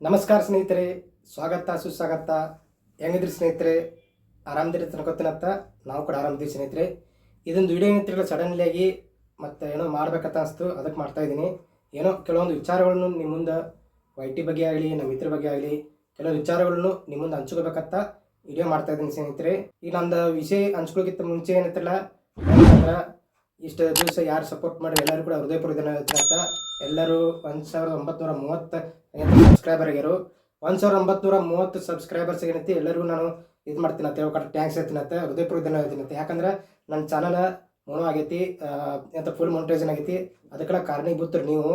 ನಮಸ್ಕಾರ ಸ್ನೇಹಿತರೆ, ಸ್ವಾಗತ ಸುಸ್ವಾಗತ. ಹೆಂಗಿದ್ರಿ ಸ್ನೇಹಿತರೆ? ಆರಾಮದಿರಿ ತನಕೊತ್ತಿನತ್ತ. ನಾವು ಕೂಡ ಆರಾಮದಿವಿ ಸ್ನೇಹಿತರೆ. ಇದೊಂದು ವಿಡಿಯೋ ಏನಂತಿರಲ್ಲ, ಸಡನ್ಲಿ ಆಗಿ ಮತ್ತು ಏನೋ ಮಾಡ್ಬೇಕಂತ ಅನಿಸ್ತು, ಅದಕ್ಕೆ ಮಾಡ್ತಾಯಿದ್ದೀನಿ. ಏನೋ ಕೆಲವೊಂದು ವಿಚಾರಗಳನ್ನು ನಿಮ್ಮ ಮುಂದೆ ವೈಟಿ ಬಗ್ಗೆ ಆಗಲಿ, ನಮ್ಮ ಮಿತ್ರ ಬಗ್ಗೆ ಆಗಲಿ, ಕೆಲವೊಂದು ವಿಚಾರಗಳನ್ನು ನಿಮ್ಮ ಮುಂದೆ ಹಂಚ್ಕೋಬೇಕಂತ ವಿಡಿಯೋ ಮಾಡ್ತಾಯಿದ್ದೀನಿ ಸ್ನೇಹಿತರೆ. ಈಗ ನಂದು ವಿಷಯ ಹಂಚ್ಕೋಕ್ಕಿಂತ ಮುಂಚೆ ಏನಂತಿರಲ್ಲ, ಯಾಕಂದ್ರೆ ಇಷ್ಟು ದಿವಸ ಯಾರು ಸಪೋರ್ಟ್ ಮಾಡಿರಿ ಎಲ್ಲರೂ ಕೂಡ ಹೃದಯಪೂರ್ವಕ ಧನ್ಯವಾದ. ಎಲ್ಲರೂ 1930 ಸಬ್ಸ್ಕ್ರೈಬರ್ ಆಗ್ಯಾರು. 1930 ಸಬ್ಸ್ಕ್ರೈಬರ್ಸ್ ಏನೈತಿ ಎಲ್ಲರಿಗೂ ನಾನು ಇದು ಮಾಡ್ತೀನಿ ಅಂತ ಹೇಳ್ಕೊಂಡು ಟ್ಯಾಂಕ್ಸ್ ಹೇಳ್ತೀನಂತೆ, ಹೃದಯಪೂರ್ವಕ ಧನ್ಯವಾದ. ಯಾಕಂದ್ರೆ ನನ್ನ ಚಾನಲ್ ಮೋನೋ ಆಗೈತಿ ಅಂತ ಫುಲ್ ಮೊನಿಟೈಸೇಷನ್ ಆಗೈತಿ. ಅದಕ್ಕೆಲ್ಲ ಕಾರಣೀಭೂತರು ನೀವು.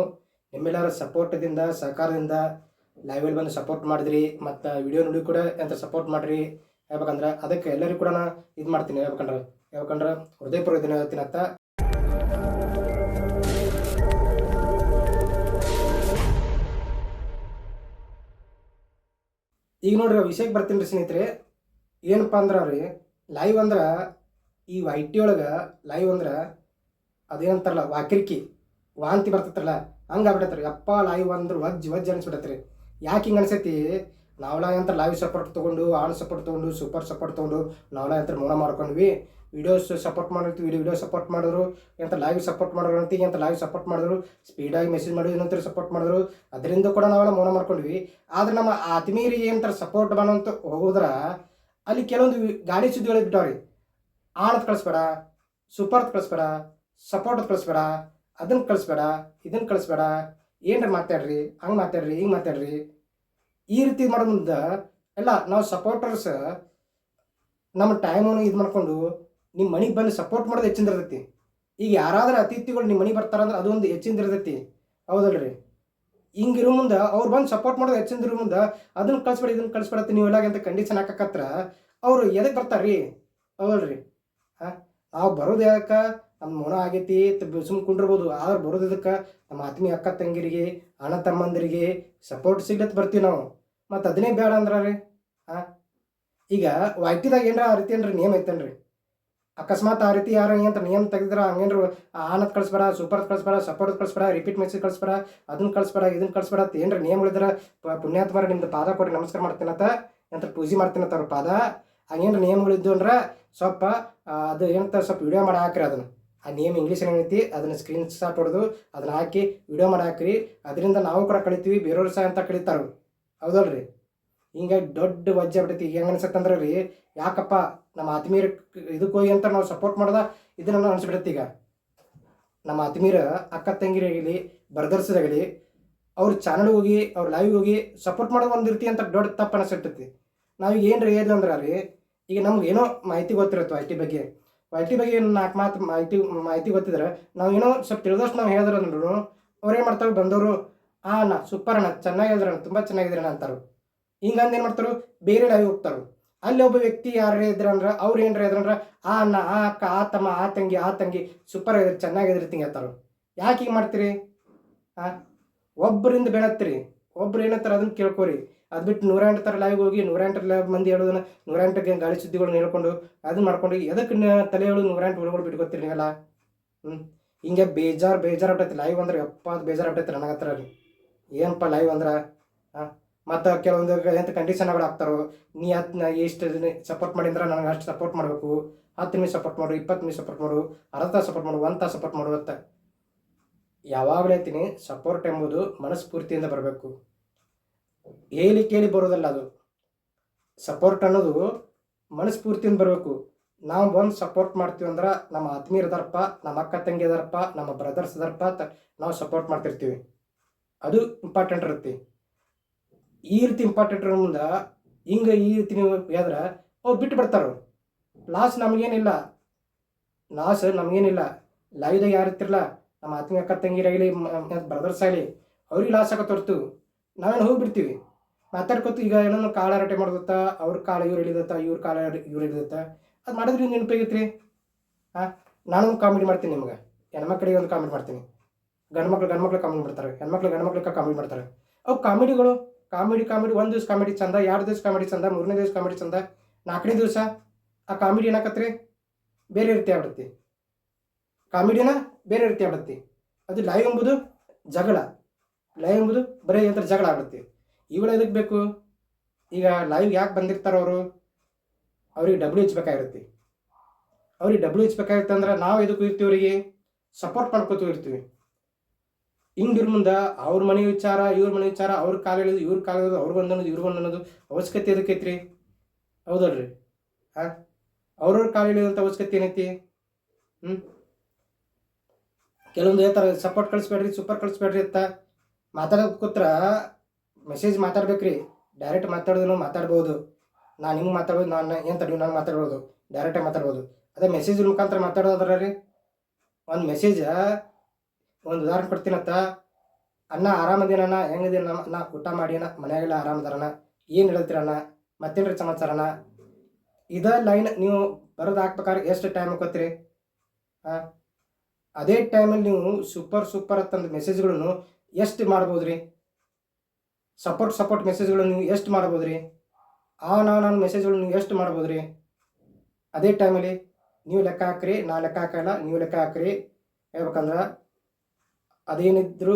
ನಿಮ್ಮೆಲ್ಲರ ಸಪೋರ್ಟದಿಂದ, ಸಹಕಾರದಿಂದ ಲೈವಲ್ಲಿ ಬಂದು ಸಪೋರ್ಟ್ ಮಾಡಿದ್ರಿ ಮತ್ತು ವಿಡಿಯೋ ನೋಡಿ ಕೂಡ ಅಂತ ಸಪೋರ್ಟ್ ಮಾಡಿರಿ. ಹೇಳ್ಬೇಕಂದ್ರೆ ಅದಕ್ಕೆ ಎಲ್ಲರಿಗೂ ಕೂಡ ನಾನು ಇದು ಮಾಡ್ತೀನಿ. ಹೇಳ್ಬೇಕಂದ್ರೆ ಹೃದಯಪೂರ್ವಕ ಧನ್ಯವಾದ ಅಂತ. ಈಗ ನೋಡ್ರಿ ವಿಷಯಕ್ಕೆ ಬರ್ತೀನಿ ರೀ ಸ್ನೇಹಿತರೆ. ಏನಪ್ಪ ಅಂದ್ರೆ ರೀ, ಲೈವ್ ಅಂದ್ರೆ ಈ ವೈಟಿ ಒಳಗೆ ಲೈವ್ ಅಂದ್ರೆ ಅದೇನಂತಾರಲ್ಲ ವಾಕಿರಿಕಿ ವಾಂತಿ ಬರ್ತೈತ್ರಲ್ಲ, ಹಂಗೆ ಆಗ್ಬಿಟ್ಟೈತ್ರಿ. ಯಪ್ಪ ಲೈವ್ ಅಂದ್ರೆ ವಜ್ಜ್ ಅನಿಸ್ಬಿಟ್ಟೈತ್ರಿ. ಯಾಕೆ ಹಿಂಗೆ ಅನ್ಸೈತಿ? ನಾವೆಲ್ಲ ಅಂತ ಲೈವ್ ಸಪೋರ್ಟ್ ತೊಗೊಂಡು, ಆನ್ ಸಪೋರ್ಟ್ ತೊಗೊಂಡು, ಸೂಪರ್ ಸಪೋರ್ಟ್ ತೊಗೊಂಡು ನಾವೆಲ್ಲ ಅಂತ ಮೌನ ಮಾಡ್ಕೊಂಡ್ವಿ. ವಿಡಿಯೋಸ್ ಸಪೋರ್ಟ್ ಮಾಡಿರ್ತೀವಿ, ವಿಡಿಯೋ ಸಪೋರ್ಟ್ ಮಾಡಿದ್ರು ಎಂತ ಲೈವ್ ಸಪೋರ್ಟ್ ಮಾಡೋರು ಅಂತೀವಿ, ಅಂತ ಲೈವ್ ಸಪೋರ್ಟ್ ಮಾಡಿದ್ರು, ಸ್ಪೀಡಾಗಿ ಮೆಸೇಜ್ ಮಾಡಿದ್ರು ಏನಂತಾರೆ ಸಪೋರ್ಟ್ ಮಾಡಿದ್ರು. ಅದರಿಂದ ಕೂಡ ನಾವೆಲ್ಲ ಮೌನ ಮಾಡ್ಕೊಂಡ್ವಿ. ಆದ್ರೆ ನಮ್ಮ ಆತ್ಮೀಯರಿಗೆ ಏನಂತಾರೆ ಸಪೋರ್ಟ್ ಮಾಡೋಂತ ಹೋದ್ರೆ ಅಲ್ಲಿ ಕೆಲವೊಂದು ಗಾಡಿ ಸುದ್ದಿಗಳು ಬಿಟ್ಟವ್ರಿ. ಆಣತ್ ಕಳಿಸ್ಬೇಡ, ಸೂಪರ್ತ್ ಕಳಿಸ್ಬೇಡ, ಸಪೋರ್ಟ್ ಕಳಿಸ್ಬೇಡ, ಅದನ್ನು ಕಳಿಸ್ಬೇಡ, ಇದನ್ನು ಕಳಿಸ್ಬೇಡ, ಏನ್ರಿ ಮಾತಾಡ್ರಿ, ಹಂಗೆ ಮಾತಾಡ್ರಿ, ಹಿಂಗೆ ಮಾತಾಡ್ರಿ, ಈ ರೀತಿ ಮಾಡೋ ಮುಂದೆ ಎಲ್ಲ ನಾವು ಸಪೋರ್ಟರ್ಸ್ ನಮ್ಮ ಟೈಮನ್ನು ಇದು ಮಾಡ್ಕೊಂಡು ನಿಮ್ಮ ಮನೆಗೆ ಬಂದು ಸಪೋರ್ಟ್ ಮಾಡೋದು ಹೆಚ್ಚಿಂದ ಇರ್ತೈತಿ. ಈಗ ಯಾರಾದ್ರೂ ಅತಿಥಿಗಳು ನಿಮ್ಮ ಮನೆಗೆ ಬರ್ತಾರಂದ್ರೆ ಅದೊಂದು ಹೆಚ್ಚಿಂದ ಇರ್ತೈತಿ, ಹೌದಲ್ರಿ? ಹಿಂಗಿರೋ ಮುಂದೆ ಅವ್ರು ಬಂದು ಸಪೋರ್ಟ್ ಮಾಡೋದು ಹೆಚ್ಚಿಂದ ಇರೋ ಮುಂದೆ ಅದನ್ನು ಕಳಿಸ್ಬೇಡಿ, ಇದನ್ನು ಕಳಿಸ್ಬೇಡತ್ತೆ ನೀವು ಎಲ್ಲಾಗ ಅಂತ ಕಂಡೀಷನ್ ಹಾಕಕತ್ರ ಅವರು ಎದಕ್ಕೆ ಬರ್ತಾರ್ರಿ, ಹೌದಲ್ರಿ? ನಾವು ಬರೋದು ಯಾಕೆ? ನಮ್ಮ ಮೌನ ಆಗೈತಿ ಸುಮ್ ಕುಂಡಿರ್ಬೋದು, ಆದ್ರೆ ಬರೋದು ಇದಕ್ಕೆ ನಮ್ಮ ಆತ್ಮೀಯ ಅಕ್ಕ ತಂಗಿರಿಗೆ, ಅಣ್ಣ ತಮ್ಮಂದಿರಿಗೆ ಸಪೋರ್ಟ್ ಸಿಗ್ಲತ್ ಬರ್ತೀವಿ ನಾವು. ಮತ್ತು ಅದನ್ನೇ ಬೇಡ ಅಂದ್ರೆ ರೀ. ಈಗ ವೈಟಿದಾಗ ಏನಾರ ಆ ರೀತಿ ಏನ್ರಿ ನಿಯಮ ಐತೇನ್ರಿ? ಅಕಸ್ಮಾತ್ ಆ ರೀತಿ ಯಾರು ಏನಂತ ನಿಯಮ ತೆಗೆದ್ರೆ ಹಂಗೇನ್ರು ಆನತ್ ಕಳಿಸ್ಬೇಡ, ಸೂಪರ್ ಕಳಿಸ್ಬೇಡ, ಸಪೋರ್ಟ್ ಕಳಿಸ್ಬೇಡ, ರಿಪೀಟ್ ಮೆಸೇಜ್ ಕಳಿಸ್ಬೇಡ, ಅದನ್ನ ಕಳಿಸ್ಬೇಡ, ಇದನ್ನ ಕಳಿಸ್ಬೇಡ ಅಂತ ಏನ್ರಿ ನಿಯಮಗಳಿದ್ರೆ ಪುಣ್ಯಾತ್ಮರ ನಿಮ್ದು ಪಾದ ಕೊಟ್ಟು ನಮಸ್ಕಾರ ಮಾಡ್ತೀನಂತ ಎಂತ ಪೂಜೆ ಮಾಡ್ತೀನಂತ ಅವ್ರ ಪಾದ. ಹಂಗೇನ್ರಿ ನಿಯಮಗಳಿದ್ದು ಅಂದ್ರೆ ಸ್ವಲ್ಪ ಅದು ಏನಂತ ಸ್ವಲ್ಪ ವಿಡಿಯೋ ಮಾಡಿ ಹಾಕ್ರಿ. ಅದನ್ನು ಆ ನಿಯಮ ಇಂಗ್ಲೀಷ್ ಏನೈತಿ ಅದನ್ನು ಸ್ಕ್ರೀನ್ ಶಾಟ್ ಹೊಡೆದು ಅದನ್ನ ಹಾಕಿ ವಿಡಿಯೋ ಮಾಡಿ ಹಾಕ್ರಿ. ಅದರಿಂದ ನಾವು ಕೂಡ ಕಳಿತೀವಿ, ಬೇರೆಯವ್ರು ಸಹ ಅಂತ ಕಳಿತಾರ, ಹೌದಲ್ರಿ? ಹಿಂಗೆ ದೊಡ್ಡ ವಜ್ಜೆ ಆಗ್ಬಿಟ್ಟೈತಿ. ಹೆಂಗೆ ಅನ್ಸತ್ತಂದ್ರೆ ರೀ, ಯಾಕಪ್ಪ ನಮ್ಮ ಆತ್ಮೀಯರ ಇದಕ್ಕೆ ಹೋಗಿ ಅಂತ ನಾವು ಸಪೋರ್ಟ್ ಮಾಡೋದ ಇದನ್ನ ಅನ್ಸ್ಬಿಡತ್ತೆ. ಈಗ ನಮ್ಮ ಆತ್ಮೀಯರ ಅಕ್ಕ ತಂಗಿರಾಗಲಿ, ಬ್ರದರ್ಸ್ದಾಗಲಿ ಅವ್ರ ಚಾನಲ್ ಹೋಗಿ ಅವ್ರ ಲೈವ್ ಹೋಗಿ ಸಪೋರ್ಟ್ ಮಾಡೋದು ಒಂದು ರೀತಿ ಅಂತ ದೊಡ್ಡ ತಪ್ಪು ಅನಿಸಿರ್ತೈತಿ. ನಾವೀಗ ಏನ್ರಿ ಹೇಳಿದ್ರೆ ರೀ, ಈಗ ನಮ್ಗೆ ಏನೋ ಮಾಹಿತಿ ಗೊತ್ತಿರುತ್ತೆ ವೈಟಿ ಬಗ್ಗೆ 4 ಮಾತು ಮಾಹಿತಿ ಗೊತ್ತಿದ್ರೆ ನಾವು ಏನೋ ಸ್ವಲ್ಪ ತಿಳಿದಷ್ಟು ನಾವು ಹೇಳಿದ್ರೆ ಅಂದ್ರೂ ಅವ್ರೇನು ಮಾಡ್ತಾರೆ, ಬಂದವರು ಅಣ್ಣ ಸೂಪರ್ ಅಣ್ಣ, ಚೆನ್ನಾಗಿ ಹೇಳಿದ್ರಣ್ಣ, ತುಂಬ ಚೆನ್ನಾಗಿದ್ರಣ್ಣ ಅಂತಾರೆ. ಹಿಂಗಂದು ಏನು ಮಾಡ್ತಾರೆ, ಬೇರೆ ಲೈವ್ ಹೋಗ್ತಾರೆ. ಅಲ್ಲಿ ಒಬ್ಬ ವ್ಯಕ್ತಿ ಯಾರು ಇದ್ರಂದ್ರೆ ಅವ್ರು ಏನ್ರ ಇದ್ರಂದ್ರೆ ಆ ಅಣ್ಣ, ಆ ಅಕ್ಕ, ಆ ತಮ್ಮ, ಆ ತಂಗಿ ಸೂಪರ್ ಆಗಿದ್ರಿ, ಚೆನ್ನಾಗಿದ್ರಿ ತಿಂಗ ಹೇಳ್ತಾರೆ. ಯಾಕೆ ಹಿಂಗೆ ಮಾಡ್ತೀರಿ? ಒಬ್ಬರಿಂದ ಬೆಳತ್ತೀರಿ, ಒಬ್ರು ಏನಂತಾರೆ ಅದನ್ನ ಕೇಳ್ಕೊರಿ. ಅದು ಬಿಟ್ಟು 108 ಥರ ಲೈವ್ ಹೋಗಿ 108 ಮಂದಿ ಹೇಳೋದನ್ನ 108 ಗಾಳಿ ಸುದ್ದಿಗಳನ್ನ ಹೇಳ್ಕೊಂಡು ಅದನ್ನ ಮಾಡ್ಕೊಂಡು ಎದಕ್ಕೆ ತಲೆ ಹೇಳೋದು 108 ಹುಡುಗರು ಬಿಟ್ಕೊತೀರಿ ನೀವೆಲ್ಲ. ಹಿಂಗೆ ಬೇಜಾರು ಆಗ್ತೈತಿ ಲೈವ್ ಅಂದ್ರೆ. ಯಪ್ಪ ಅದು ಬೇಜಾರು ಆಗ್ತೈತಿ ನನಗೆ ಹತ್ರ ರೀ. ಏನಪ್ಪ ಲೈವ್ ಅಂದ್ರೆ ಮತ್ತು ಕೆಲವೊಂದು ಎಂಥ ಕಂಡೀಷನ್ಗಳು ಹಾಕ್ತಾರೋ, ನೀ ಎಷ್ಟು ಸಪೋರ್ಟ್ ಮಾಡಿದ್ರೆ ನನಗೆ ಅಷ್ಟು ಸಪೋರ್ಟ್ ಮಾಡಬೇಕು, 10 ನಿಮಿಷ ಸಪೋರ್ಟ್ ಮಾಡು, 20 ನಿಮಿಷ ಸಪೋರ್ಟ್ ಮಾಡು, ಅರ್ಧ ತಾಸು ಸಪೋರ್ಟ್ ಮಾಡು, 1 ತಾಸು ಸಪೋರ್ಟ್ ಮಾಡು ಅಂತ. ಯಾವಾಗಲೂ ಹೇಳ್ತೀನಿ, ಸಪೋರ್ಟ್ ಎಂಬುದು ಮನಸ್ಫೂರ್ತಿಯಿಂದ ಬರಬೇಕು, ಕೇಳಿ ಬರೋದಲ್ಲ. ಅದು ಸಪೋರ್ಟ್ ಅನ್ನೋದು ಮನಸ್ಫೂರ್ತಿಯಿಂದ ಬರಬೇಕು. ನಾವು ಬಂದು ಸಪೋರ್ಟ್ ಮಾಡ್ತೀವಿ ಅಂದ್ರೆ ನಮ್ಮ ಆತ್ಮೀಯರ ದರ್ಪ, ನಮ್ಮ ಅಕ್ಕ ತಂಗಿ ದರ್ಪ, ನಮ್ಮ ಬ್ರದರ್ಸ್ ದರ್ಪ ನಾವು ಸಪೋರ್ಟ್ ಮಾಡ್ತಿರ್ತೀವಿ. ಅದು ಇಂಪಾರ್ಟೆಂಟ್ ಇರುತ್ತೆ. ಈ ರೀತಿ ಇಂಪಾರ್ಟೆಂಟ್ ಇರೋ ಮುಂದೆ ಹಿಂಗೆ ಈ ರೀತಿ ನೀವು ಹೇಳಿದ್ರೆ ಅವ್ರು ಬಿಟ್ಟು ಬಿಡ್ತಾರೆ. ಲಾಸ್ ನಮಗೇನಿಲ್ಲ, ಲೈವ್ದಾಗ ಯಾರು ಇರ್ತಿರಲ್ಲ, ನಮ್ಮ ಆತ್ಮೀಯ ಅಕ್ಕ ತಂಗಿರಾಗಲಿ, ಬ್ರದರ್ಸ್ ಆಗಲಿ, ಅವ್ರಿಗೆ ಲಾಸ್ ಆಗತ್ತೆ ಹೊರ್ತು ನಾವೇನು ಹೋಗಿಬಿಡ್ತೀವಿ ಮಾತಾಡ್ಕೊತು. ಈಗ ಏನೋ ಕಾಳ ರಟೆ ಮಾಡ್ದತ್ತ, ಅವ್ರ ಕಾಲ ಇವ್ರು ಹಿಡಿದತ್ತ, ಇವ್ರ ಕಾಲ ಇವ್ರು ಹಿಡಿದತ್ತ, ಅದು ಮಾಡಿದ್ರೆ ನೆನಪಾಗೈತ್ರಿ. ನಾನು ಕಾಮಿಡಿ ಮಾಡ್ತೀನಿ, ನಿಮ್ಗೆ ಹೆಣ್ಮಕ್ಳಿಗೆ ಒಂದು ಕಾಮಿಡಿ ಮಾಡ್ತೀನಿ, ಗಂಡು ಮಕ್ಳು ಕಾಮಿಡಿ ಮಾಡ್ತಾರೆ, ಗಂಡ್ಮಕ್ಳಿಗೆ ಕಾಮಿಡಿ ಮಾಡ್ತಾರೆ. ಅವು ಕಾಮಿಡಿಗಳು ಕಾಮಿಡಿ 1 ದಿವಸ ಕಾಮಿಡಿ ಚಂದ, 2 ದಿವಸ ಕಾಮಿಡಿ ಚಂದ, 3ನೇ ದಿವಸ ಕಾಮಿಡಿ ಚಂದ, 4ನೇ ದಿವಸ ಆ ಕಾಮಿಡಿ ಏನಾಕತ್ರಿ ಬೇರೆ ರೀತಿ ಆಗ್ಬಿಡುತ್ತೆ. ಕಾಮಿಡಿನ ಬೇರೆ ರೀತಿ ಆಗ್ಬಿಡುತ್ತೆ. ಅದು ಲೈವ್ ಎಂಬುದು ಜಗಳ, ಬರೀ ಜಗಳ ಆಗ್ಬಿಡುತ್ತೆ. ಇವುಗಳು ಎದಕ್ಕೆ ಬೇಕು? ಈಗ ಲೈವ್ ಯಾಕೆ ಬಂದಿರ್ತಾರೆ ಅವರು? ಅವ್ರಿಗೆ ಡಬ್ಲ್ಯೂ ಎಚ್ ಬೇಕಾಗಿರುತ್ತೆ. ಅವ್ರಿಗೆ ಡಬ್ಲ್ಯೂ ಎಚ್ ಬೇಕಾಗಿರುತ್ತೆ ಅಂದ್ರೆ ನಾವು ಇದಕ್ಕೂ ಇರ್ತೀವಿ, ಅವರಿಗೆ ಸಪೋರ್ಟ್ ಮಾಡ್ಕೋತೀವಿ ಇರ್ತೀವಿ. ಹಿಂಗಿರ್ ಮುಂದೆ ಅವ್ರ ಮನೆ ವಿಚಾರ ಇವ್ರ ಮನೆ ವಿಚಾರ, ಅವ್ರ ಕಾಲ ಹೇಳಿದ್ರು ಇವ್ರ ಕಾಲ ಹೇಳಿದ್ರು, ಅವ್ರಿಗೆ ಒಂದು ಅನ್ನೋದು ಇವ್ರಿಗೆ ಒಂದು ಅನ್ನೋದು ಅವಶ್ಯಕತೆ ಎದಕ್ಕೆ ಐತ್ರಿ? ಹೌದಲ್ರಿ? ಹಾಂ, ಅವ್ರವ್ರ ಕಾಲ ಹೇಳಿದಂಥ ಅವಶ್ಯಕತೆ ಏನೈತಿ? ಕೆಲವೊಂದು ಹೇಳ್ತಾರೆ ಸಪೋರ್ಟ್ ಕಳಿಸ್ಬೇಡ್ರಿ, ಸೂಪರ್ ಕಳಿಸ್ಬೇಡ್ರಿ ಅಂತ. ಮಾತಾಡೋಕೆ ಕೂತ್ರ ಮೆಸೇಜ್ ಮಾತಾಡ್ಬೇಕ್ರಿ. ಡೈರೆಕ್ಟ್ ಮಾತಾಡೋದು ಮಾತಾಡ್ಬೋದು, ನಾನು ಹಿಂಗೆ ಮಾತಾಡ್ಬೋದು, ನಾನು ಏನು ತಡಿ ನಾನು ಮಾತಾಡ್ಬೋದು, ಡೈರೆಕ್ಟಾಗಿ ಮಾತಾಡ್ಬೋದು. ಅದೇ ಮೆಸೇಜ್ ಮುಖಾಂತರ ಮಾತಾಡೋದ್ರ ರೀ. ಒಂದು ಮೆಸೇಜ ಒಂದು ಉದಾಹರಣೆ ಕೊಡ್ತೀನತ್ತ, ಅಣ್ಣ ಆರಾಮದೇನಣ್ಣ, ಹೆಂಗದೇನ, ನಾ ಊಟ ಮಾಡಿನ, ಮನೆಯಾಗೆಲ್ಲ ಆರಾಮದಾರಣ್ಣ, ಏನು ಹೇಳ್ತೀರಣ್ಣ, ಮತ್ತೇನ್ರಿ ಸಮಾಚಾರಣ್ಣ. ಇದ ಲೈನ್ ನೀವು ಬರೋದು ಹಾಕ್ಬೇಕಾದ್ರೆ ಎಷ್ಟು ಟೈಮ್ ಹೋಗ್ತೀರಿ? ಹಾಂ, ಅದೇ ಟೈಮಲ್ಲಿ ನೀವು ಸೂಪರ್ ಅಂತಂದು ಮೆಸೇಜ್ಗಳನ್ನು ಎಷ್ಟು ಮಾಡ್ಬೋದು ರೀ? ಸಪೋರ್ಟ್ ಮೆಸೇಜ್ಗಳು ನೀವು ಎಷ್ಟು ಮಾಡ್ಬೋದು ರೀ? ನಾನು ಮೆಸೇಜ್ಗಳು ನೀವು ಎಷ್ಟು ಮಾಡ್ಬೋದು ರೀ? ಅದೇ ಟೈಮಲ್ಲಿ ನೀವು ಲೆಕ್ಕ ಹಾಕ್ರಿ, ನಾ ಲೆಕ್ಕ ಹಾಕಲ್ಲ, ನೀವು ಲೆಕ್ಕ ಹಾಕ್ರಿ. ಹೇಳ್ಬೇಕಂದ್ರೆ ಅದೇನಿದ್ರು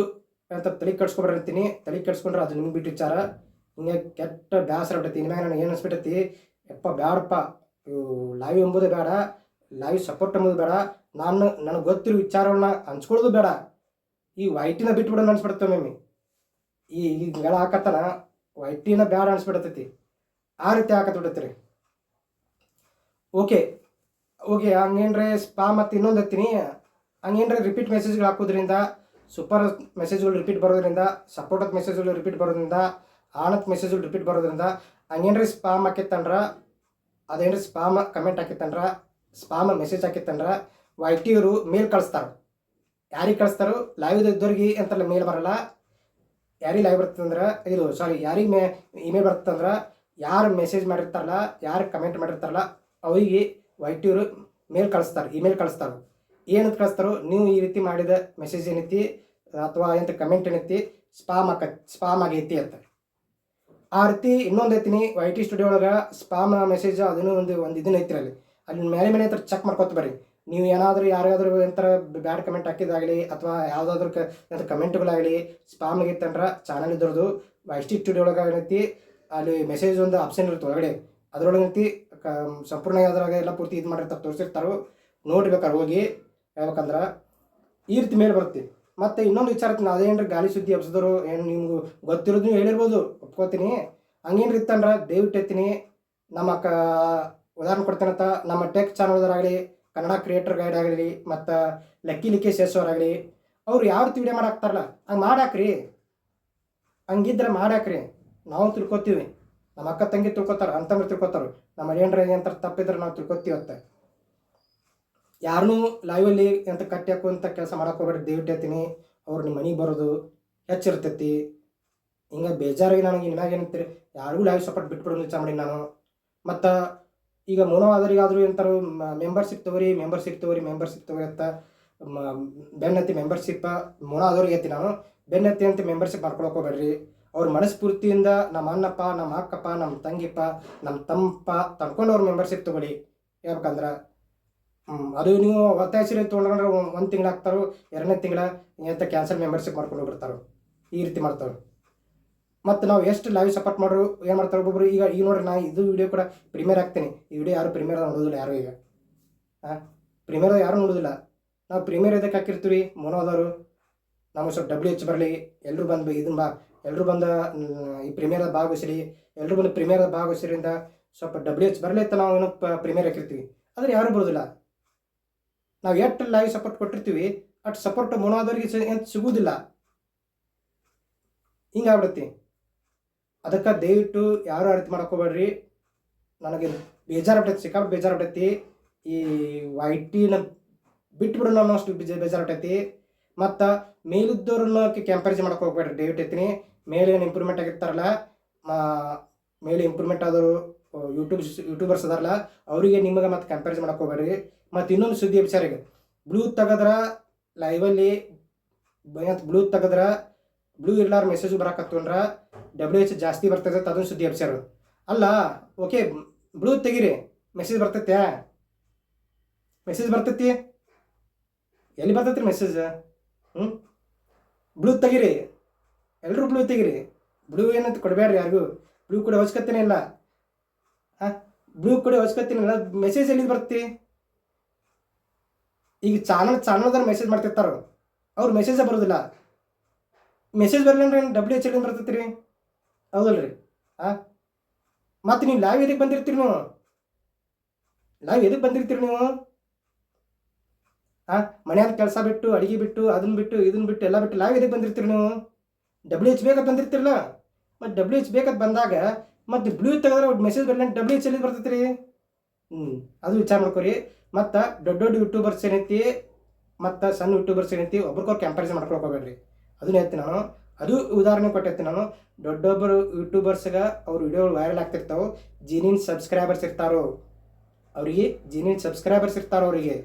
ಅಂತ ತಲೆ ಕೆಡ್ಸ್ಕೊಬೇಡ್ರಿ ಅಂತೀನಿ. ತಲೆ ಕೆಡ್ಸ್ಕೊಂಡ್ರೆ ಅದು ನಿಮ್ಗೆ ಬಿಟ್ಟು ವಿಚಾರ. ಹಿಂಗೆ ಕೆಟ್ಟ ಬೇಸರ ಬಿಟ್ಟೈತಿ. ಇನ್ಮ್ಯಾಗ ನನಗೆ ಏನು ಅನ್ಸ್ಬಿಟ್ಟೈತಿ, ಯಪ್ಪ ಬೇಡಪ್ಪ, ಇವು ಲೈವ್ ಎಂಬುದೇ ಬೇಡ, ಲೈವ್ ಸಪೋರ್ಟ್ ಎಂಬುದು ಬೇಡ, ನನಗೆ ಗೊತ್ತಿರೋ ವಿಚಾರಗಳನ್ನ ಹಂಚ್ಕೊಳ್ಳೋದು ಬೇಡ, ಈ ವೈಟಿನ ಬಿಟ್ಬಿಡೋಣ ಅನ್ಸ್ಬಿಡ್ತೇವೆ ಮ್ಯಾಮಿ. ಈಗೆಲ್ಲ ಹಾಕತ್ತನ ವೈಟಿನ ಬೇಡ ಅನ್ಸ್ಬಿಡ್ತೈತಿ. ಆ ರೀತಿ ಹಾಕತ್ಬಿಡತ್ತೀರಿ. ಓಕೆ ಹಂಗೇನ್ರೆ ಸ್ಪಾಮ್ ಮತ್ತು ಇನ್ನೊಂದು ಹತ್ತೀನಿ, ಹಂಗೇನ್ರೆ ರಿಪೀಟ್ ಮೆಸೇಜ್ಗಳು ಹಾಕೋದ್ರಿಂದ, ಸೂಪರ್ ಮೆಸೇಜ್ಗಳು ರಿಪೀಟ್ ಬರೋದ್ರಿಂದ, ಸಪೋರ್ಟ್ ಮೆಸೇಜ್ಗಳು ರಿಪೀಟ್ ಬರೋದ್ರಿಂದ, ಆನತ್ ಮೆಸೇಜ್ಗಳು ರಿಪೀಟ್ ಬರೋದ್ರಿಂದ, ಹಂಗೇನ್ರಿ ಸ್ಪಾಮ್ ಹಾಕಿತ್ತಂದ್ರೆ, ಅದೇನ್ರಿ ಸ್ಪಾಮ್ ಕಮೆಂಟ್ ಹಾಕಿತ್ತಂದ್ರೆ, ಸ್ಪಾಮ್ ಮೆಸೇಜ್ ಹಾಕಿತ್ತಂದ್ರೆ ವೈಟಿ ಅವರು ಮೇಲ್ ಕಳಿಸ್ತಾರೆ. ಯಾರಿಗೆ ಕಳಿಸ್ತಾರೋ? ಲೈವ್ ಇದ್ದವ್ರಿಗೆ ಅಂತಲ್ಲ ಮೇಲ್ ಬರಲ್ಲ. ಯಾರಿಗೆ ಲೈವ್ ಬರ್ತದಂದ್ರೆ ಯಾರಿಗೆ ಇಮೇಲ್ ಬರ್ತಂದ್ರೆ, ಯಾರು ಮೆಸೇಜ್ ಮಾಡಿರ್ತಾರಲ್ಲ, ಯಾರು ಕಮೆಂಟ್ ಮಾಡಿರ್ತಾರಲ್ಲ ಅವರಿಗೆ ವೈಟಿ ಅವರು ಇಮೇಲ್ ಕಳಿಸ್ತಾರೆ. ಏನಂತ ಕಳಿಸ್ತಾರೋ, ನೀವು ಈ ರೀತಿ ಮಾಡಿದ ಮೆಸೇಜ್ ಏನೈತಿ ಅಥವಾ ಎಂತ ಕಮೆಂಟ್ ಏನೈತಿ ಸ್ಪಾಮ್ ಆಗೈತಿ ಅಂತ. ಆ ರೀತಿ ಇನ್ನೊಂದು ಐತೀನಿ, ವೈಟಿ ಸ್ಟುಡಿಯೋ ಒಳಗೆ ಸ್ಪಾಮ್ ಮೆಸೇಜ್ ಅದನ್ನು ಒಂದು ಇದನ್ನ ಐತ್ರಿ. ಅಲ್ಲಿ ಮೇಲೆ ಹತ್ರ ಚೆಕ್ ಮಾಡ್ಕೊತ ಬರ್ರಿ. ನೀವು ಏನಾದರೂ ಯಾರಾದರೂ ಎಂಥರ ಬ್ಯಾಡ್ ಕಮೆಂಟ್ ಹಾಕಿದಾಗಲಿ ಅಥವಾ ಯಾವುದಾದ್ರೂ ಕಮೆಂಟ್ಗಳಾಗಲಿ ಸ್ಪಾಮ್ ಆಗೈತಂದ್ರೆ ಚಾನಲ್ ಇದ್ರದ್ದು ವೈಟಿ ಸ್ಟುಡಿಯೋ ಒಳಗೆ ಏನೈತಿ, ಅಲ್ಲಿ ಮೆಸೇಜ್ ಒಂದು ಆಪ್ಷನ್ ಇರುತ್ತೆ ಒಳಗಡೆ. ಅದರೊಳಗೆ ಐತಿ ಸಂಪೂರ್ಣ ಯಾವ್ದ್ರಾಗ ಎಲ್ಲ ಪೂರ್ತಿ ಇದು ಮಾಡಿರ್ತಾರೆ, ತೋರಿಸಿರ್ತಾರೋ, ನೋಡ್ಬೇಕಾರೆ ಹೋಗಿ. ಹೇಳ್ಬೇಕಂದ್ರೆ ಈ ರೀತಿ ಮೇಲೆ ಬರುತ್ತೆ. ಮತ್ತು ಇನ್ನೊಂದು ವಿಚಾರ, ಅದೇನ್ರಿ ಗಾಳಿ ಸುದ್ದಿ ಹಬ್ಸಿದ್ರು ಏನು ನಿಮ್ಗೆ ಗೊತ್ತಿರೋದು ನೀವು ಹೇಳಿರ್ಬೋದು, ಒಪ್ಕೋತೀನಿ. ಹಂಗೇನ್ರಿ ಇತ್ತಂದ್ರೆ ದಯವಿಟ್ಟು ಎತ್ತೀನಿ, ನಮ್ಮ ಉದಾಹರಣೆ ಕೊಡ್ತೇನಂತ, ನಮ್ಮ ಟೆಕ್ ಚಾನಲ್ದಾರಾಗಲಿ, ಕನ್ನಡ ಕ್ರಿಯೇಟರ್ ಗೈಡ್ ಆಗಲಿ, ಮತ್ತು ಲಕ್ಕಿ ಶೇಷವರಾಗಲಿ, ಅವ್ರು ಯಾವ ರೀತಿ ವಿಡಿಯೋ ಮಾಡಾಕ್ತಾರಲ್ಲ ಹಂಗೆ ಮಾಡಾಕ್ರಿ. ಹಂಗಿದ್ರೆ ಮಾಡಾಕ್ರಿ. ನಾವು ತಿಳ್ಕೊತೀವಿ, ನಮ್ಮ ಅಕ್ಕ ತಂಗಿ ತಿಳ್ಕೊತಾರೆ, ಅಂತಂದ್ರೆ ತಿಳ್ಕೊತಾರೆ, ನಮ್ಮ ಏನ್ರ ಅಂತ ತಪ್ಪಿದ್ರೆ ನಾವು ತಿಳ್ಕೊತೀವಿ ಅಂತ. ಯಾರನ್ನೂ ಲೈವಲ್ಲಿ ಎಂತ ಕಟ್ಟಿ ಹಾಕುವಂಥ ಕೆಲಸ ಮಾಡಕ್ಕೆ ಹೋಗ್ಬೇಡಿ, ದಯವಿಟ್ಟು ಹೇಳ್ತೀನಿ. ಅವ್ರು ನಿಮ್ಮ ಮನೆಗೆ ಬರೋದು ಹೆಚ್ಚಿರ್ತೈತಿ. ಹಿಂಗೆ ಬೇಜಾರಾಗಿ ನನಗೆ ಇನ್ಮ್ಯಾಗ ಏನಂತೀರಿ, ಯಾರಿಗೂ ಲೈವ್ ಸಪೋರ್ಟ್ ಬಿಟ್ಬಿಡೋದು ವಿಚಾರ ಮಾಡಿ ನಾನು. ಮತ್ತು ಈಗ ಮೊನೋವಾದರಿಗಾದರೂ ಎಂತಾರು ಮೆಂಬರ್ಶಿಪ್ ತಗೋರಿ ಅಂತ ಬೆನ್ನತ್ತಿ ಮೆಂಬರ್ಶಿಪ್ ಮೊನೋವಾದವ್ರಿಗೆ ಐತಿ. ನಾನು ಬೆನ್ನತ್ತಿ ಅಂತ ಮೆಂಬರ್ಶಿಪ್ ಮಾಡ್ಕೊಳಕ್ಕೆ ಹೋಗ್ಬೇಡ್ರಿ. ಅವ್ರ ಮನಸ್ಫೂರ್ತಿಯಿಂದ ನಮ್ಮ ಅಣ್ಣಪ್ಪ, ನಮ್ಮ ಅಕ್ಕಪ್ಪ, ನಮ್ಮ ತಂಗಿಪ್ಪ, ನಮ್ಮ ತಮ್ಮಪ್ಪ ತಂದ್ಕೊಂಡು ಅವ್ರ ಮೆಂಬರ್ಶಿಪ್ ತೊಗೊಳ್ಳಿ. ಹೇಳ್ಬೇಕಂದ್ರೆ ಅದು ನೀವು ಒತ್ತಾಯಿಸಿರಿ ತೊಗೊಂಡ್ರೆ 1 ತಿಂಗಳು ಹಾಕ್ತಾರೋ, 2ನೇ ತಿಂಗಳ ಎಂತ ಕ್ಯಾನ್ಸಲ್ ಮೆಂಬರ್ಶಿಪ್ ಮಾಡ್ಕೊಂಡು ಹೋಗ್ಬಿಡ್ತಾರೋ. ಈ ರೀತಿ ಮಾಡ್ತಾವೆ. ಮತ್ತು ನಾವು ಎಷ್ಟು ಲೈವ್ ಸಪೋರ್ಟ್ ಮಾಡೋರು ಏನು ಮಾಡ್ತಾರೆ ಒಬ್ಬೊಬ್ರು. ಈಗ ನೋಡ್ರಿ, ನಾನು ಇದು ವಿಡಿಯೋ ಕೂಡ ಪ್ರೀಮಿಯರ್ ಹಾಕ್ತೀನಿ. ಈ ವಿಡಿಯೋ ಯಾರು ಪ್ರೀಮಿಯರ್ ನೋಡೋದಿಲ್ಲ, ಯಾರು ಈಗ ಪ್ರೀಮಿಯರ್ ಯಾರು ನೋಡೋದಿಲ್ಲ. ನಾವು ಪ್ರೀಮಿಯರ್ ಎದಕ್ಕೆ ಹಾಕಿರ್ತೀವಿ? ಮೊನೋದವರು ನಮಗೆ ಸ್ವಲ್ಪ WH ಬರಲಿ, ಎಲ್ಲರೂ ಬಂದು ಎಲ್ಲರೂ ಬಂದು ಈ ಪ್ರೀಮಿಯರ್ ಭಾಗವಹಿಸಿರಿ, ಎಲ್ಲರೂ ಬಂದು ಪ್ರೀಮಿಯರ್ ಭಾಗವಹಿಸಿರಿಂದ ಸ್ವಲ್ಪ WH ಬರಲಿ ಅಂತ ನಾವು ಏನೋ ಪ್ರೀಮಿಯರ್ ಹಾಕಿರ್ತೀವಿ. ಆದರೆ ಯಾರೂ ಬರೋದಿಲ್ಲ. ನಾವು ಎಷ್ಟು ಲೈವ್ ಸಪೋರ್ಟ್ ಕೊಟ್ಟಿರ್ತೀವಿ ಅಷ್ಟು ಸಪೋರ್ಟ್ ಮೊನೋದವ್ರಿಗೆ ಏನು ಸಿಗೋದಿಲ್ಲ. ಹಿಂಗಾಗ್ಬಿಡುತ್ತೆ. ಅದಕ್ಕೆ ದಯವಿಟ್ಟು ಯಾರು ಅರ್ಥ ಮಾಡ್ಕೋಬೇಡ್ರಿ. ನನಗೆ ಬೇಜಾರಾಗ್ತೈತಿ, ಸಿಕ್ಕಾಪಟ್ಟೆ ಬೇಜಾರಾಗ್ತೈತಿ. ಈ ವೈಟಿನ ಬಿಟ್ಬಿಡೋಣ ಅನ್ನೋ ಅಷ್ಟು ಬೇಜಾರಾಗ್ತೈತಿ. ಮತ್ತು ಮೇಲಿದ್ದವ್ರನ್ನ ಕಂಪ್ಯಾರಿಸನ್ ಮಾಡಕ್ಕೆ ಹೋಗ್ಬೇಡ್ರಿ, ದಯವಿಟ್ಟು ಐತೀನಿ. ಮೇಲೆ ಏನು ಇಂಪ್ರೂವ್ಮೆಂಟ್ ಆಗಿರ್ತಾರಲ್ಲ, ಮೇಲೆ ಇಂಪ್ರೂವ್ಮೆಂಟ್ ಆದವರು ಯೂಟ್ಯೂಬರ್ಸ್ ಅದಾರಲ್ಲ ಅವರಿಗೆ ನಿಮಗೆ ಮತ್ತು ಕಂಪ್ಯಾರಿಸನ್ ಮಾಡಕ್ಕೆ ಹೋಗ್ಬೇಡ್ರಿ. ಮತ್ತು ಇನ್ನೊಂದು ಸುದ್ದಿ ವಿಚಾರಿಗೆ, ಬ್ಲೂತ್ ತೆಗೆದ್ರೆ ಲೈವಲ್ಲಿ ಬ್ಲೂತ್ ತೆಗೆದ್ರೆ ಬ್ಲೂ ಇರ್ಲಾರ ಮೆಸೇಜು ಬರಕತ್ತಂದ್ರೆ WH ಜಾಸ್ತಿ ಬರ್ತೈತೆ, ಅದನ್ನು ಸುದ್ದಿ ಎಬ್ಸ್ಯಾರ. ಅಲ್ಲ, ಓಕೆ, ಬ್ಲೂ ತೆಗೀರಿ, ಮೆಸೇಜ್ ಬರ್ತೈತೆ. ಎಲ್ಲಿ ಬರ್ತೈತಿ ಮೆಸೇಜ್? ಬ್ಲೂ ತೆಗೀರಿ, ಎಲ್ಲರೂ ಬ್ಲೂ ತೆಗೀರಿ. ಬ್ಲೂ ಏನಂತ ಕೊಡಬೇಡ್ರಿ ಯಾರಿಗೂ. ಬ್ಲೂ ಕೂಡ ಅವಶ್ಯಕತೆನೇ ಇಲ್ಲ. ಹಾಂ, ಬ್ಲೂ ಕೂಡ ಅವಶ್ಯಕತೆನೇ ಇಲ್ಲ. ಮೆಸೇಜ್ ಎಲ್ಲಿಂದ ಬರ್ತಿ? ಈಗ ಚಾನಲ್ದವ್ರು ಮೆಸೇಜ್ ಮಾಡ್ತಿರ್ತಾರೋ, ಅವ್ರು ಮೆಸೇಜೇ ಬರೋದಿಲ್ಲ. ಮೆಸೇಜ್ ಬರಲಿಲ್ಲ ಡಬ್ಲ್ಯೂ ಎಚ್ ಎಲ್ಲಿಂದ ಬರ್ತೈತಿ ರೀ? ಹೌದಲ್ರಿ? ಹಾಂ, ಮತ್ತು ನೀವು ಲೈವ್ ಎದಕ್ಕೆ ಬಂದಿರ್ತೀರಿ? ನೀವು ಹಾಂ, ಮನ್ಯಾಗ ಕೆಲಸ ಬಿಟ್ಟು, ಅಡುಗೆ ಬಿಟ್ಟು, ಅದನ್ನ ಬಿಟ್ಟು ಇದನ್ನ ಬಿಟ್ಟು ಎಲ್ಲ ಬಿಟ್ಟು ಲೈವ್ ಎದಕ್ಕೆ ಬಂದಿರ್ತೀರಿ ನೀವು? ಡಬ್ಲ್ಯೂ ಎಚ್ ಬೇಕಂತ ಬಂದಿರ್ತಿರಲ್ಲ. ಮತ್ತು ಡಬ್ಲ್ಯೂ ಎಚ್ ಬೇಕಂತ ಬಂದಾಗ ಮತ್ತು ಬ್ಲೂ ತೆಗೆದ್ರೆ ಮೆಸೇಜ್ ಬರಲಿ ಡಬ್ಲ್ಯೂ ಎಚ್ ಎಲ್ಲಿ ಬರ್ತೈತಿ ರೀ? ಅದು ವಿಚಾರ ಮಾಡ್ಕೊರಿ. ಮತ್ತು ದೊಡ್ಡ ಯೂಟ್ಯೂಬರ್ಸ್ ಏನೈತಿ ಮತ್ತು ಸಣ್ಣ ಯೂಟ್ಯೂಬರ್ಸ್ ಏನೈತಿ ಒಬ್ರಿಗೊಬ್ರು ಕಂಪ್ಯಾರಿಸನ್ ಮಾಡ್ಕೊಳಕ್ಕೆ ಹೋಗ್ಬೇಡ್ರಿ. ಅದನ್ನ ಹೇಳ್ತೀನಿ ನಾನು. ಅದು ಉದಾಹರಣೆ ಕೊಟ್ಟಿರ್ತೀನಿ ನಾನು. ದೊಡ್ಡೊಬ್ಬರು ಯೂಟ್ಯೂಬರ್ಸ್ಗೆ ಅವ್ರ ವಿಡಿಯೋಗಳು ವೈರಲ್ ಆಗ್ತಿರ್ತಾವೆ. ಜೀನಿನ್ ಸಬ್ಸ್ಕ್ರೈಬರ್ಸ್ ಇರ್ತಾರೋ ಅವರಿಗೆ, ಅವರಿಗೆ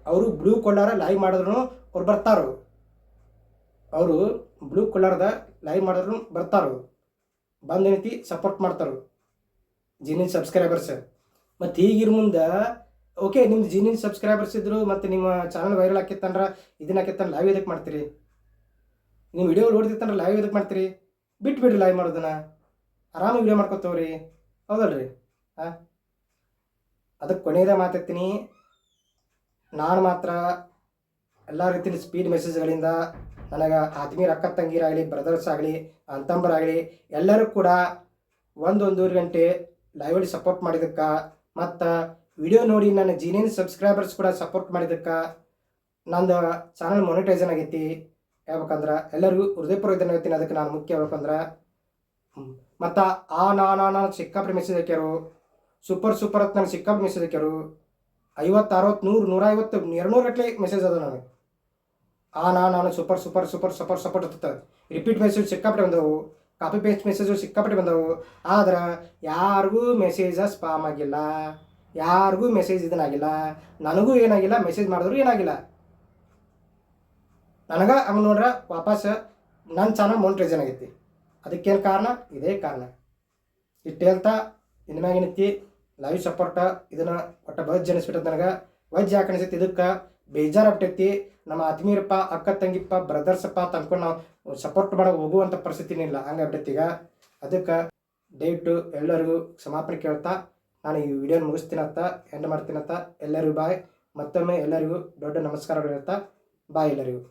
ಅವರು ಬ್ಲೂ ಕೊಳ್ಳಾರ ಲೈವ್ ಮಾಡಿದ್ರು ಅವ್ರು ಬರ್ತಾರೋ. ಅವರು ಬ್ಲೂ ಕೊಳ್ಳಾರದ ಲೈವ್ ಮಾಡಿದ್ರು ಬರ್ತಾರೋ, ಬಂದೇನೈತಿ ಸಪೋರ್ಟ್ ಮಾಡ್ತಾರೋ ಜೀನಿನ್ ಸಬ್ಸ್ಕ್ರೈಬರ್ಸ್. ಮತ್ತು ಈಗಿರ ಮುಂದೆ ಓಕೆ, ನಿಮ್ದು ಜೀನಿನ್ ಸಬ್ಸ್ಕ್ರೈಬರ್ಸ್ ಇದ್ರು ಮತ್ತು ನಿಮ್ಮ ಚಾನಲ್ ವೈರಲ್ ಆಕಿತ್ತಂದ್ರೆ ಇದನ್ನ ಆಕಿತ್ತಂದ್ರೆ ಲೈವ್ ಎದಕ್ಕೆ ಮಾಡ್ತೀರಿ? ನೀವು ವಿಡಿಯೋ ನೋಡ್ತಿತ್ತಂದ್ರೆ ಲೈವ್ ಎದಕ್ಕೆ ಮಾಡ್ತೀರಿ? ಬಿಟ್ಬಿಡ್ರಿ ಲೈವ್ ಮಾಡೋದನ್ನ, ಆರಾಮಾಗಿ ವಿಡಿಯೋ ಮಾಡ್ಕೊತವ್ರಿ. ಹೌದಲ್ರಿ? ಹಾಂ, ಅದಕ್ಕೆ ಕೊನೆಯದೇ ಮಾತಾಡ್ತೀನಿ. ನಾನು ಮಾತ್ರ ಎಲ್ಲ ರೀತಿಯ ಸ್ಪೀಡ್ ಮೆಸೇಜ್ಗಳಿಂದ ನನಗೆ ಆತ್ಮೀಯರ ಅಕ್ಕ ತಂಗಿರಾಗಲಿ, ಬ್ರದರ್ಸ್ ಆಗಲಿ, ಅಂತಂಬರಾಗಲಿ ಎಲ್ಲರೂ ಕೂಡ ಒಂದೂವರೆ ಗಂಟೆ ಲೈವಲ್ಲಿ ಸಪೋರ್ಟ್ ಮಾಡಿದ್ದಕ್ಕೆ ಮತ್ತು ವಿಡಿಯೋ ನೋಡಿ ನನ್ನ ಜೀನಿಯನ್ ಸಬ್ಸ್ಕ್ರೈಬರ್ಸ್ ಕೂಡ ಸಪೋರ್ಟ್ ಮಾಡಿದ್ದಕ್ಕೆ ನಂದು ಚಾನಲ್ ಮೊನಿಟೈಸನ್ ಆಗೈತಿ. ಹೇಳ್ಬೇಕಂದ್ರೆ ಎಲ್ಲರಿಗೂ ಹೃದಯಪೂರ್ವಕ ಧನ್ಯವಾದ. ಅದಕ್ಕೆ ನಾನು ಮುಖ್ಯ ಹೇಳ್ಬೇಕಂದ್ರೆ ಮತ್ತು ನಾನು ಸಿಕ್ಕಾಪಟ್ಟೆ ಮೆಸೇಜ್ ಹಾಕ್ಯಾರು. ಸೂಪರ್ ಅಂತ ನನಗೆ ಸಿಕ್ಕಾಪಟ್ಟೆ ಮೆಸೇಜ್ ಹಾಕ್ಯಾರು. 50, 60, 100, 150, 200 ಗಟ್ಟಲೆ ಮೆಸೇಜ್ ಅದ ನನಗೆ. ನಾನು ಸೂಪರ್ ಅಂತ ರಿಪೀಟ್ ಮೆಸೇಜ್ ಸಿಕ್ಕಾಪಟ್ಟೆ ಬಂದವು. ಕಾಪಿ ಪೇಸ್ಟ್ ಮೆಸೇಜು ಸಿಕ್ಕಾಪಟ್ಟೆ ಬಂದವು. ಆದ್ರೆ ಯಾರಿಗೂ ಮೆಸೇಜ ಸ್ಪಾಮ್ ಆಗಿಲ್ಲ, ಯಾರಿಗೂ ಮೆಸೇಜ್ ಇದನ್ನಾಗಿಲ್ಲ. ನನಗೂ ಏನಾಗಿಲ್ಲ, ಮೆಸೇಜ್ ಮಾಡಿದ್ರು ಏನಾಗಿಲ್ಲ. ನನಗೆ ಹಂಗೆ ನೋಡ್ರೆ ವಾಪಸ್ ನನ್ನ ಚಾನಲ್ ಮೊನಿಟೈಸೇಷನ್ ಆಗೈತಿ. ಅದಕ್ಕೇನು ಕಾರಣ? ಇದೇ ಕಾರಣ. ಇಟ್ಟು ಹೇಳ್ತಾ ಇನ್ಮ್ಯಾಗೇನೈತಿ ಲೈವ್ ಸಪೋರ್ಟ ಇದನ್ನು ಒಟ್ಟು ಬಜ್ ಅನಿಸ್ಬಿಟ್ಟದ. ನನಗೆ ವಜ್ಜ್ ಯಾಕೆ ಅನಿಸೈತಿ, ಇದಕ್ಕೆ ಬೇಜಾರಾಗ್ಬಿಟ್ಟೈತಿ. ನಮ್ಮ ಆತ್ಮೀಯರಪ್ಪ, ಅಕ್ಕ ತಂಗಿಪ್ಪ, ಬ್ರದರ್ಸಪ್ಪ ತಂದ್ಕೊಂಡು ನಾವು ಸಪೋರ್ಟ್ ಮಾಡೋಕೆ ಹೋಗುವಂಥ ಪರಿಸ್ಥಿತಿನೇ ಇಲ್ಲ. ಹಂಗಾಗ್ಬಿಟ್ಟೈತಿ ಈಗ. ಅದಕ್ಕೆ ದಯವಿಟ್ಟು ಎಲ್ಲರಿಗೂ ಕ್ಷಮಾಪಣೆ ಕೇಳ್ತಾ ನಾನು ಈ ವಿಡಿಯೋನ ಮುಗಿಸ್ತೀನಂತ, ಎಂಡ್ ಮಾಡ್ತೀನಂತ. ಎಲ್ಲರಿಗೂ ಬಾಯ್. ಮತ್ತೊಮ್ಮೆ ಎಲ್ಲರಿಗೂ ದೊಡ್ಡ ನಮಸ್ಕಾರಗಳು ಹೇಳ್ತಾ ಬಾಯ್ ಎಲ್ಲರಿಗೂ.